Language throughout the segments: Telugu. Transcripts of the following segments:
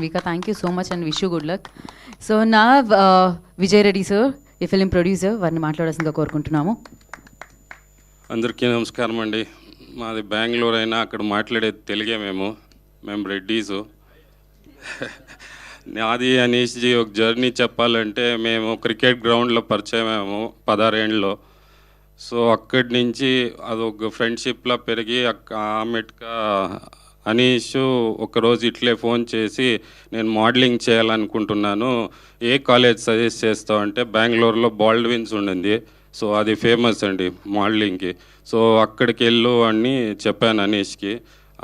Vika, thank you so much and wish you good luck. So now Vijay Reddy sir, ఈ ఫిలిం ప్రొడ్యూసర్, వారిని మాట్లాడాల్సిందిగా కోరుకుంటున్నాము. అందరికీ నమస్కారం అండి. మాది బెంగళూరు అయినా అక్కడ మాట్లాడేది తెలుగే. మేము రెడ్డీసు. నాది అనీష్జీ ఒక జర్నీ చెప్పాలంటే, మేము క్రికెట్ గ్రౌండ్లో పరిచయమేమో 16 ఏళ్ళలో. సో అక్కడి నుంచి అదొక ఫ్రెండ్షిప్లా పెరిగి ఆమెట్గా అనీష్ ఒకరోజు ఇట్లే ఫోన్ చేసి, నేను మోడలింగ్ చేయాలనుకుంటున్నాను, ఏ కాలేజ్ సజెస్ట్ చేస్తావు అంటే, బెంగళూరులో బాల్డ్విన్స్ ఉండింది. సో అది ఫేమస్ అండి మోడలింగ్కి. సో అక్కడికి వెళ్ళు అని చెప్పాను అనీష్కి.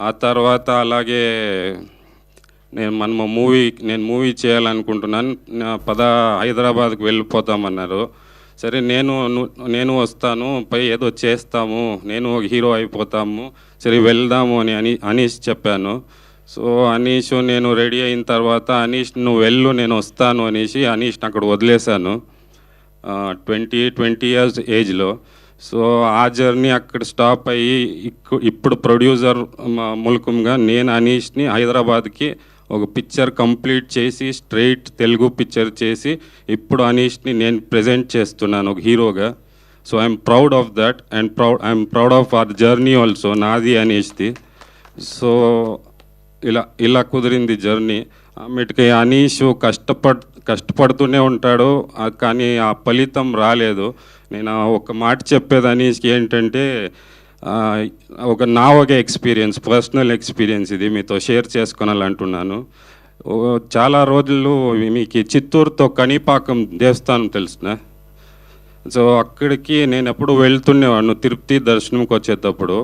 ఆ తర్వాత అలాగే నేను మూవీ చేయాలనుకుంటున్నాను, హైదరాబాద్కి వెళ్ళిపోతామన్నారు. సరే నేను వస్తాను, పై ఏదో చేస్తాము, నేను ఒక హీరో అయిపోతాము, సరే వెళ్దాము అని అనీష్ చెప్పాను. సో అనీష్ నేను రెడీ అయిన తర్వాత, అనీష్ నువ్వు వెళ్ళు నేను వస్తాను అనేసి అనీష్ని అక్కడ వదిలేశాను 20 years ఏజ్లో. సో ఆ జర్నీ అక్కడ స్టాప్ అయ్యి ఇప్పుడు ప్రొడ్యూసర్ మూలకంగా నేను అనీష్ని హైదరాబాద్కి ఒక పిక్చర్ కంప్లీట్ చేసి, స్ట్రైట్ తెలుగు పిక్చర్ చేసి, ఇప్పుడు అనీష్ని నేను ప్రజెంట్ చేస్తున్నాను ఒక హీరోగా. So I'm proud of that and I'm proud of our journey also, నాది అనీష్ది. సో ఇలా కుదిరింది జర్నీ. ఆమెటికి అనీష్ కష్టపడుతూనే ఉంటాడు, కానీ ఆ ఫలితం రాలేదు. నేను ఒక మాట చెప్పేది అనీష్కి ఏంటంటే, ఒక ఎక్స్పీరియన్స్, పర్సనల్ ఎక్స్పీరియన్స్ ఇది మీతో షేర్ చేసుకోవాలంటున్నాను. చాలా రోజులు మీకు చిత్తూరుతో కణిపాకం దేవస్థానం తెలుసునా? సో అక్కడికి నేను ఎప్పుడు వెళ్తుండేవాడిని తిరుపతి దర్శనంకి వచ్చేటప్పుడు.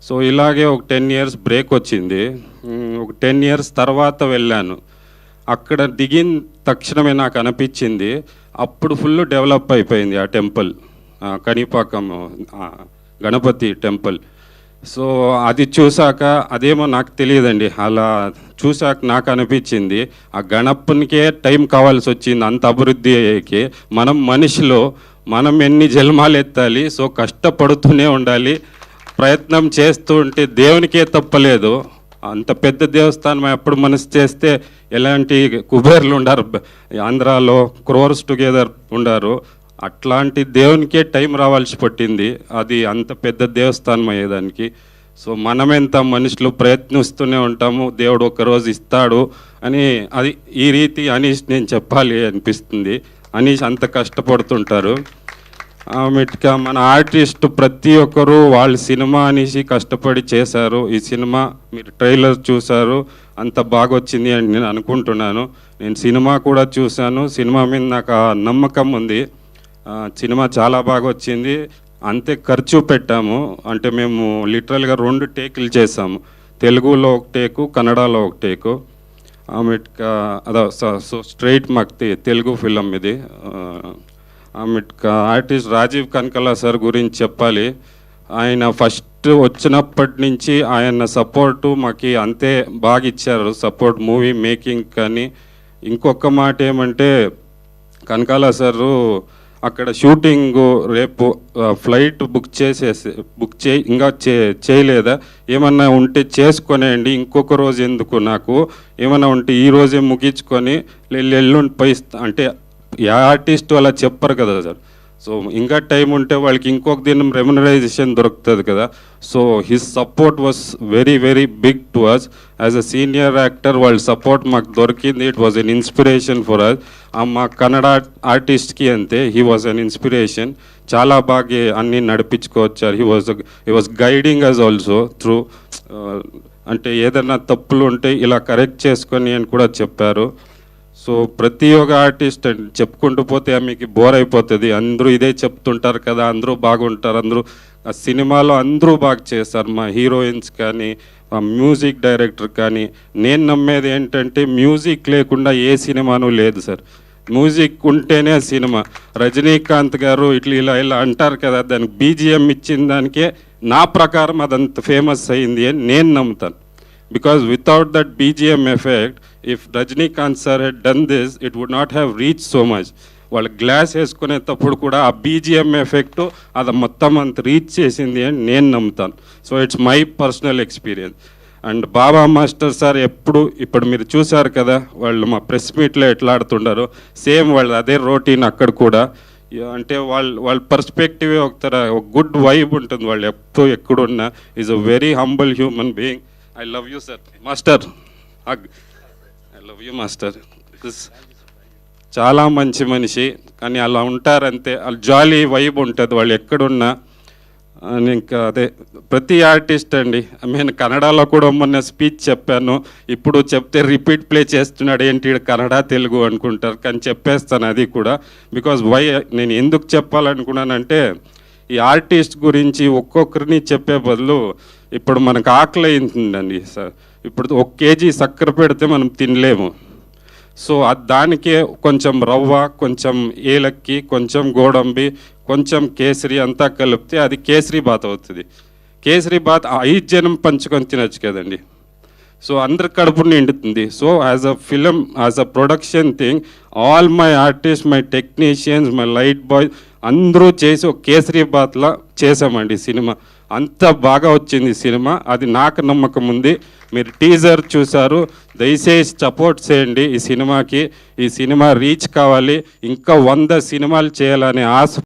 సో ఇలాగే ఒక 10 years బ్రేక్ వచ్చింది. ఒక 10 years తర్వాత వెళ్ళాను. అక్కడ దిగిన తక్షణమే నాకు అనిపించింది, అప్పుడు ఫుల్ డెవలప్ అయిపోయింది ఆ టెంపుల్, కణిపాకం గణపతి టెంపుల్. సో అది చూశాక, అదేమో నాకు తెలియదండి, అలా చూశాక నాకు అనిపించింది ఆ గణపనికే టైం కావాల్సి వచ్చింది అంత అభివృద్ధికి. మనం ఎన్ని జన్మాలు ఎత్తాలి. సో కష్టపడుతూనే ఉండాలి, ప్రయత్నం చేస్తూ ఉంటే దేవునికే తప్పలేదు. అంత పెద్ద దేవస్థానం ఎప్పుడు మనసు చేస్తే ఎలాంటి కుబేర్లు ఉండారు, ఆంధ్రాలో క్రోర్స్ టుగెదర్ ఉండారు. అట్లాంటి దేవునికే టైం రావాల్సి పట్టింది అది అంత పెద్ద దేవస్థానం అయ్యేదానికి. సో మనమెంత మనుషులు ప్రయత్నిస్తూనే ఉంటాము, దేవుడు ఒకరోజు ఇస్తాడు అని. అది ఈ రీతి అనీష్ నేను చెప్పాలి అనిపిస్తుంది. అనీష్ అంత కష్టపడుతుంటారు. ఆమెట్గా మన ఆర్టిస్ట్ ప్రతి ఒక్కరూ వాళ్ళ సినిమా అనేసి కష్టపడి చేశారు. ఈ సినిమా మీరు ట్రైలర్ చూశారు, అంత బాగా వచ్చింది అని నేను అనుకుంటున్నాను. నేను సినిమా కూడా చూశాను, సినిమా మీద నాకు నమ్మకం ఉంది. సినిమా చాలా బాగా వచ్చింది. అంతే ఖర్చు పెట్టాము, అంటే మేము లిటరల్గా 2 టేకులు చేసాము, తెలుగులో ఒక టేకు, కన్నడలో ఒక టేకు. ఆమెట్గా సో స్ట్రైట్ మాకు తెలుగు ఫిలం ఇది. ఆమెట్గా ఆర్టిస్ట్ రాజీవ్ కనకాల సార్ గురించి చెప్పాలి. ఆయన ఫస్ట్ వచ్చినప్పటి నుంచి ఆయన సపోర్టు మాకు అంతే బాగా ఇచ్చారు, సపోర్ట్ మూవీ మేకింగ్. కానీ ఇంకొక మాట ఏమంటే, కనకాల సారు అక్కడ షూటింగ్ రేపు ఫ్లైట్ బుక్ ఇంకా చేయలేదా, ఏమన్నా ఉంటే చేసుకొనేయండి, ఇంకొక రోజు ఎందుకు, నాకు ఏమన్నా ఉంటే ఈరోజే ముగించుకొని ఎల్లుండి పై అంటే ఏ ఆర్టిస్టు అలా చెప్పరు కదా సార్. సో ఇంకా టైం ఉంటే వాళ్ళకి ఇంకొక దినం రెమ్యునరైజేషన్ దొరుకుతుంది కదా. So his support was very very big to us as a senior actor. వాళ్ళ సపోర్ట్ మాకు దొరికింది. It was an inspiration for us. మా కన్నడ ఆర్టిస్ట్కి అంతే, హీ వాజ్ అన్ ఇన్స్పిరేషన్. చాలా బాగా అన్నీ నడిపించుకోవచ్చారు. He was guiding us also through, అంటే ఏదైనా తప్పులు ఉంటే ఇలా కరెక్ట్ చేసుకొని అని కూడా చెప్పారు. సో ప్రతి ఒక్క ఆర్టిస్ట్ చెప్పుకుంటూ పోతే మీకు బోర్ అయిపోతుంది, అందరూ ఇదే చెప్తుంటారు కదా, అందరూ బాగుంటారు, అందరూ ఆ సినిమాలో అందరూ బాగా చేస్తారు, మా హీరోయిన్స్ కానీ, మా మ్యూజిక్ డైరెక్టర్ కానీ. నేను నమ్మేది ఏంటంటే, మ్యూజిక్ లేకుండా ఏ సినిమాను లేదు సార్, మ్యూజిక్ ఉంటేనే సినిమా. రజనీకాంత్ గారు ఇలా అంటారు కదా, దానికి బీజిఎం ఇచ్చిన దానికే నా ప్రకారం అదంత ఫేమస్ అయింది అని నేను నమ్ముతాను. Because without that BGM effect, if Rajinikanth sir had done this, it would not have reached so much. వాళ్ళు గ్లాస్ వేసుకునేటప్పుడు కూడా ఆ బీజిఎం ఎఫెక్ట్ అది మొత్తం అంత రీచ్ చేసింది అని నేను నమ్ముతాను. So it's my personal experience. And Baba master sir ఎప్పుడు ఇప్పుడు మీరు చూశారు కదా, వాళ్ళు మా ప్రెస్ మీట్లో ఎట్లా ఆడుతుండారో సేమ్ వాళ్ళు అదే రొటీన్ అక్కడ కూడా. అంటే వాళ్ళ పర్స్పెక్టివ్ ఒక గుడ్ వైబ్ ఉంటుంది. వాళ్ళు ఎప్పుడు ఎక్కడున్నా is a very humble human being. I love you sir master, I love you master. చాలా మంచి మనిషి, కానీ అలా ఉంటారంతే. వాళ్ళు జాలీ వైబ్ ఉంటుంది వాళ్ళు ఎక్కడున్నా. ఇంకా అదే ప్రతి ఆర్టిస్ట్ అండి. నేను కన్నడలో కూడా మొన్న స్పీచ్ చెప్పాను, ఇప్పుడు చెప్తే రిపీట్ ప్లే చేస్తున్నాడు ఏంటి కన్నడ తెలుగు అనుకుంటారు, కానీ చెప్పేస్తాను అది కూడా. బికాజ్ వై నేను ఎందుకు చెప్పాలనుకున్నానంటే, ఈ ఆర్టిస్ట్ గురించి ఒక్కొక్కరిని చెప్పే బదులు ఇప్పుడు మనకు ఆకలి అవుతుందండి సార్. ఇప్పుడు 1 కేజీ చక్కెర పెడితే మనం తినలేము. సో దానికే కొంచెం రవ్వ, కొంచెం ఏలక్కి, కొంచెం గోడంబి, కొంచెం కేసరి అంతా కలిపితే అది కేసరి బాత్ అవుతుంది. కేసరి బాత్ 5 జనం పంచుకొని తినచ్చు కదండి. సో అందరి కడుపు నిండుతుంది. So as a film, as a production thing, all my artist, my technicians, my light bye అందరూ చేసి ఒక కేసరి బాత్లా చేసామండి సినిమా. అంత బాగా వచ్చింది సినిమా. అది నాకు నమ్మకం ఉంది. మీరు టీజర్ చూశారు, దయచేసి సపోర్ట్ చేయండి ఈ సినిమాకి. ఈ సినిమా రీచ్ కావాలి, ఇంకా 100 సినిమాలు చేయాలనే ఆశ